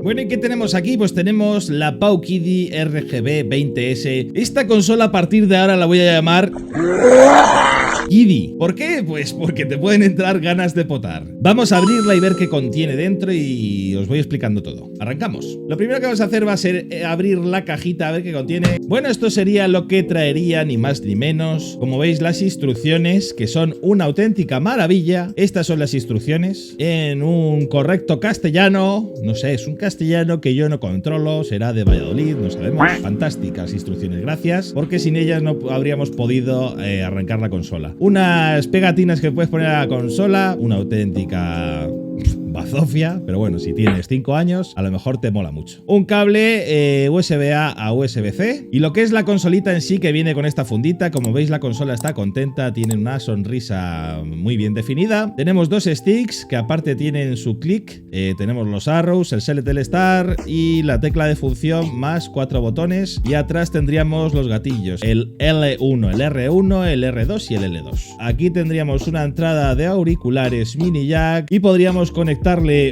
Bueno, ¿y qué tenemos aquí? Pues tenemos la Powkiddy RGB 20S. Esta consola a partir de ahora la voy a llamar Kiddy. ¿Por qué? Pues porque te pueden entrar ganas de potar. Vamos a abrirla y ver qué contiene dentro y os voy explicando todo. Arrancamos. Lo primero que vamos a hacer va a ser abrir la cajita a ver qué contiene. Bueno, esto sería lo que traería, ni más ni menos. Como veis, las instrucciones, que son una auténtica maravilla. Estas son las instrucciones en un correcto castellano. No sé, es un castellano que yo no controlo, será de Valladolid, no sabemos. Fantásticas instrucciones, gracias, porque sin ellas no habríamos podido arrancar la consola. Unas pegatinas que puedes poner a la consola, una auténtica bazofia, pero bueno, si tienes 5 años, a lo mejor te mola mucho. Un cable USB-A a USB-C y lo que es la consolita en sí, que viene con esta fundita. Como veis, la consola está contenta, tiene una sonrisa muy bien definida. Tenemos dos sticks que aparte tienen su clic. Tenemos los arrows, el Select Star y la tecla de función más 4 botones. Y atrás tendríamos los gatillos, el L1, el R1, el R2 y el L2. Aquí tendríamos una entrada de auriculares mini jack y podríamos conectarle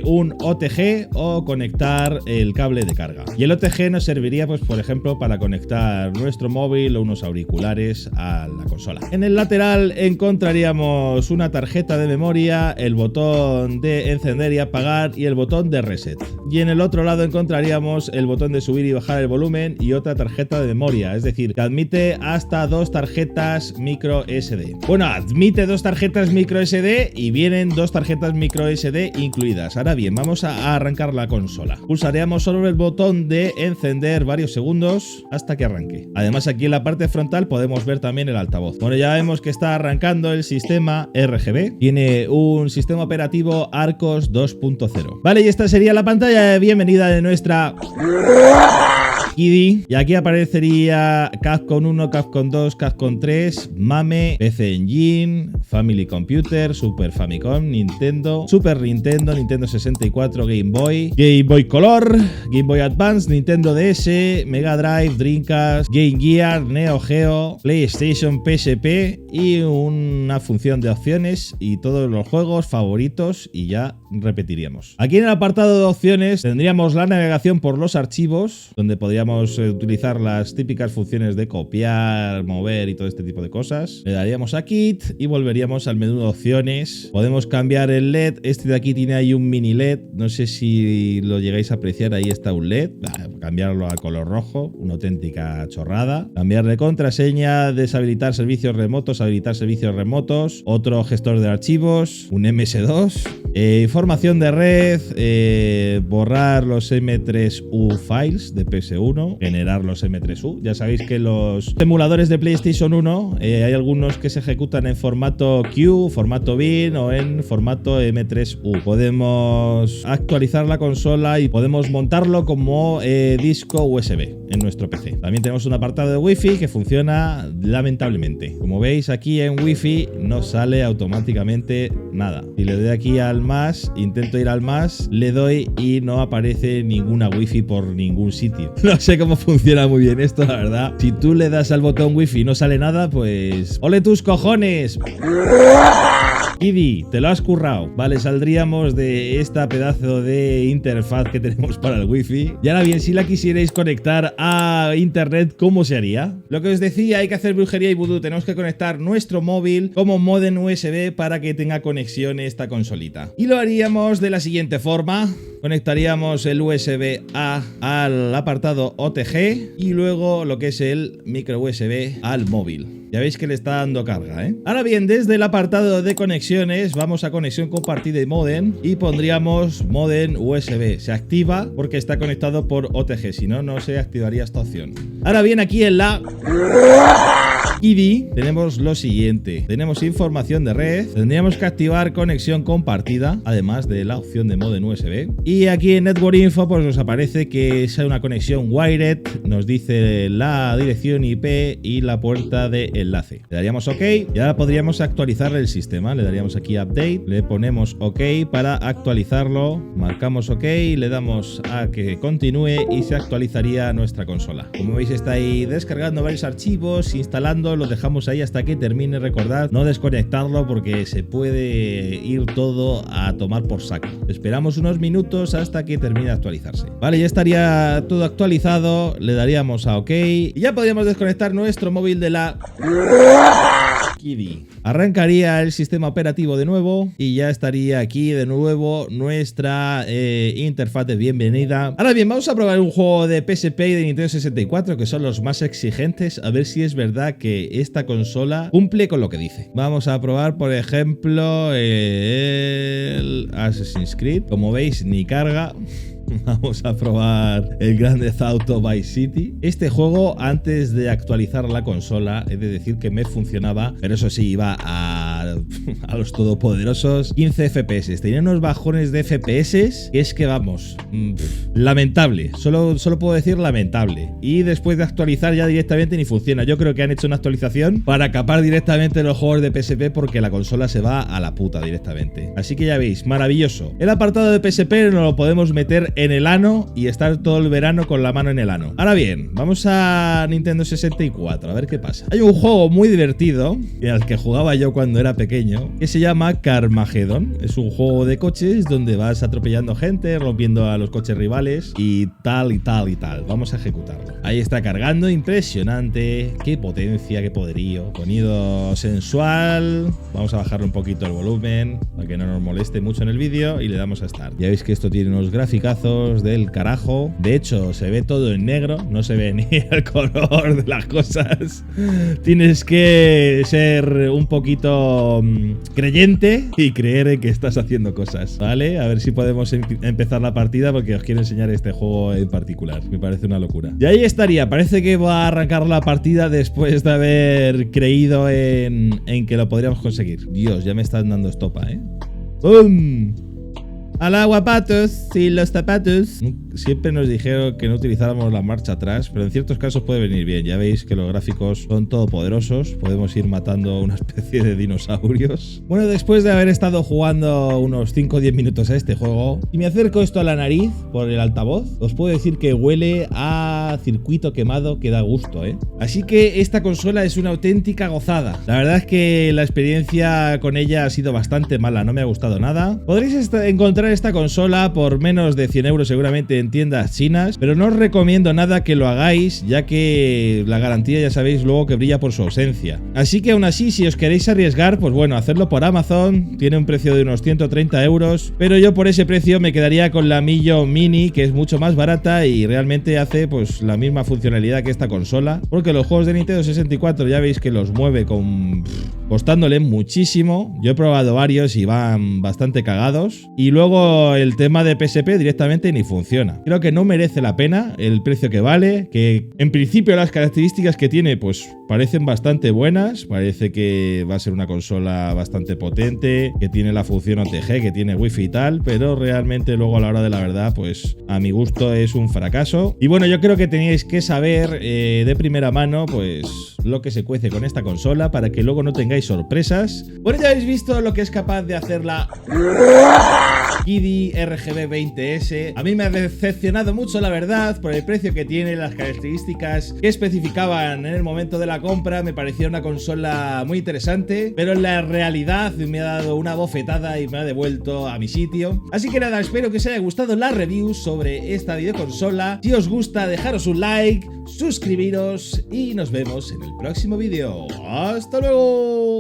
un OTG o conectar el cable de carga. Y el OTG nos serviría, pues, por ejemplo, para conectar nuestro móvil o unos auriculares a la consola. En el lateral encontraríamos una tarjeta de memoria, el botón de encender y apagar y el botón de reset. Y en el otro lado encontraríamos el botón de subir y bajar el volumen y otra tarjeta de memoria, es decir, que admite hasta 2 tarjetas micro SD. Bueno, admite 2 tarjetas micro SD y vienen 2 tarjetas micro SD incluidas. Ahora bien, vamos a arrancar la consola. Pulsaríamos sobre el botón de encender varios segundos hasta que arranque. Además, aquí en la parte frontal podemos ver también el altavoz. Bueno, ya vemos que está arrancando el sistema RGB. Tiene un sistema operativo Arcos 2.0. Vale, y esta sería la pantalla de bienvenida de nuestra Kiddy. Y aquí aparecería Capcom 1, Capcom 2, Capcom 3, MAME, PC Engine, Family Computer, Super Famicom, Nintendo, Super Nintendo, Nintendo 64, Game Boy, Game Boy Color, Game Boy Advance, Nintendo DS, Mega Drive, Dreamcast, Game Gear, Neo Geo, PlayStation, PSP y una función de opciones y todos los juegos favoritos, y ya repetiríamos. Aquí en el apartado de opciones tendríamos la navegación por los archivos, donde podríamos utilizar las típicas funciones de copiar, mover y todo este tipo de cosas. Le daríamos a Kit y volveríamos al menú de opciones. Podemos cambiar el LED. Este de aquí tiene ahí un mini LED. No sé si lo llegáis a apreciar. Ahí está un LED. Cambiarlo a color rojo. Una auténtica chorrada. Cambiar de contraseña. Deshabilitar servicios remotos. Habilitar servicios remotos. Otro gestor de archivos. Un MS2. Información de red. Borrar los M3U files de PS1. Generar los M3U. Ya sabéis que los emuladores de PlayStation 1 hay algunos que se ejecutan en formato Q, formato bin o en formato M3U. Podemos actualizar la consola y podemos montarlo como disco USB en nuestro PC. También tenemos un apartado de Wi-Fi que funciona lamentablemente. Como veis, aquí en Wi-Fi no sale automáticamente nada. Si le doy aquí al más, intento ir al más, le doy y no aparece ninguna Wi-Fi por ningún sitio. No sé cómo funciona muy bien esto, la verdad. Si tú le das al botón Wi-Fi y no sale nada, pues ¡ole tus cojones! Kiddy, te lo has currado. Vale, saldríamos de esta pedazo de interfaz que tenemos para el Wi-Fi. Y ahora bien, si la quisierais conectar a internet, ¿cómo se haría? Lo que os decía, hay que hacer brujería y vudú. Tenemos que conectar nuestro móvil como módem USB para que tenga conexión esta consolita. Y lo haríamos de la siguiente forma. Conectaríamos el USB-A al apartado OTG y luego lo que es el micro USB al móvil. Ya veis que le está dando carga, ¿eh? Ahora bien, desde el apartado de conexiones vamos a conexión compartida y modem y pondríamos modem USB. Se activa porque está conectado por OTG, si no, no se activaría esta opción. Ahora bien, aquí en la Kiddy tenemos lo siguiente. Tenemos información de red. Tendríamos que activar conexión compartida, además de la opción de modem USB. Y aquí en Network Info pues nos aparece que es una conexión wired. Nos dice la dirección IP y la puerta de enlace. Le daríamos OK y ahora podríamos actualizar el sistema. Le daríamos aquí Update. Le ponemos OK para actualizarlo. Marcamos OK y le damos a que continúe y se actualizaría nuestra consola. Como veis, está ahí descargando varios archivos, instalar instalando, lo dejamos ahí hasta que termine. Recordad no desconectarlo porque se puede ir todo a tomar por saco. Esperamos unos minutos hasta que termine de actualizarse. Vale, ya estaría todo actualizado, le daríamos a OK y ya podríamos desconectar nuestro móvil de la Kiddy. Arrancaría el sistema operativo de nuevo y ya estaría aquí de nuevo nuestra interfaz de bienvenida. Ahora bien, vamos a probar un juego de PSP y de Nintendo 64 que son los más exigentes, a ver si es verdad que esta consola cumple con lo que dice. Vamos a probar, por ejemplo, el Assassin's Creed. Como veis, ni carga. Vamos a probar el Grand Theft Auto Vice City. Este juego, antes de actualizar la consola, he de decir que me funcionaba, pero eso sí, iba a los todopoderosos 15 FPS. Tenía unos bajones de FPS que es que vamos, lamentable. Solo puedo decir lamentable. Y después de actualizar ya directamente ni funciona. Yo creo que han hecho una actualización para capar directamente los juegos de PSP porque la consola se va a la puta directamente. Así que ya veis, maravilloso. El apartado de PSP nos lo podemos meter en el ano y estar todo el verano con la mano en el ano. Ahora bien, vamos a Nintendo 64 a ver qué pasa. Hay un juego muy divertido al que jugaba yo cuando era pequeño que se llama Carmageddon. Es un juego de coches donde vas atropellando gente, rompiendo a los coches rivales y tal y tal y tal. Vamos a ejecutarlo. Ahí está cargando, impresionante. Qué potencia, qué poderío. Sonido sensual. Vamos a bajarle un poquito el volumen para que no nos moleste mucho en el vídeo y le damos a Start. Ya veis que esto tiene unos graficazos del carajo. De hecho, se ve todo en negro, no se ve ni el color de las cosas. Tienes que ser un poquito creyente y creer en que estás haciendo cosas, ¿vale? A ver si podemos empezar la partida porque os quiero enseñar este juego en particular. Me parece una locura. Y ahí estaría. Parece que va a arrancar la partida después de haber creído en que lo podríamos conseguir. Dios, ya me están dando estopa, ¿eh? ¡Bum! Al agua, patos y los zapatos. Siempre nos dijeron que no utilizáramos la marcha atrás, pero en ciertos casos puede venir bien. Ya veis que los gráficos son todopoderosos. Podemos ir matando una especie de dinosaurios. Bueno, después de haber estado jugando unos 5 o 10 minutos a este juego, y me acerco esto a la nariz por el altavoz, os puedo decir que huele a circuito quemado que da gusto, ¿eh? Así que esta consola es una auténtica gozada. La verdad es que la experiencia con ella ha sido bastante mala, no me ha gustado nada. Podréis encontrar esta consola por menos de 100 euros seguramente en tiendas chinas, pero no os recomiendo nada que lo hagáis, ya que la garantía ya sabéis luego que brilla por su ausencia. Así que aún así, si os queréis arriesgar, pues bueno, hacerlo por Amazon. Tiene un precio de unos 130 euros, pero yo por ese precio me quedaría con la Millo Mini, que es mucho más barata y realmente hace pues la misma funcionalidad que esta consola, porque los juegos de Nintendo 64 ya veis que los mueve costándole muchísimo. Yo he probado varios y van bastante cagados, y luego el tema de PSP directamente ni funciona. Creo que no merece la pena el precio que vale, que en principio las características que tiene pues parecen bastante buenas. Parece que va a ser una consola bastante potente, que tiene la función OTG, que tiene wifi y tal, pero realmente luego a la hora de la verdad pues a mi gusto es un fracaso. Y bueno, yo creo que teníais que saber de primera mano pues lo que se cuece con esta consola para que luego no tengáis sorpresas. Bueno, ya habéis visto lo que es capaz de hacer la Kiddy RGB 20S. A mí me ha decepcionado mucho, la verdad, por el precio que tiene, las características que especificaban en el momento de la compra. Me parecía una consola muy interesante, pero en la realidad me ha dado una bofetada y me ha devuelto a mi sitio. Así que nada, espero que os haya gustado la review sobre esta videoconsola. Si os gusta, dejaros un like, suscribiros y nos vemos en el próximo vídeo. ¡Hasta luego!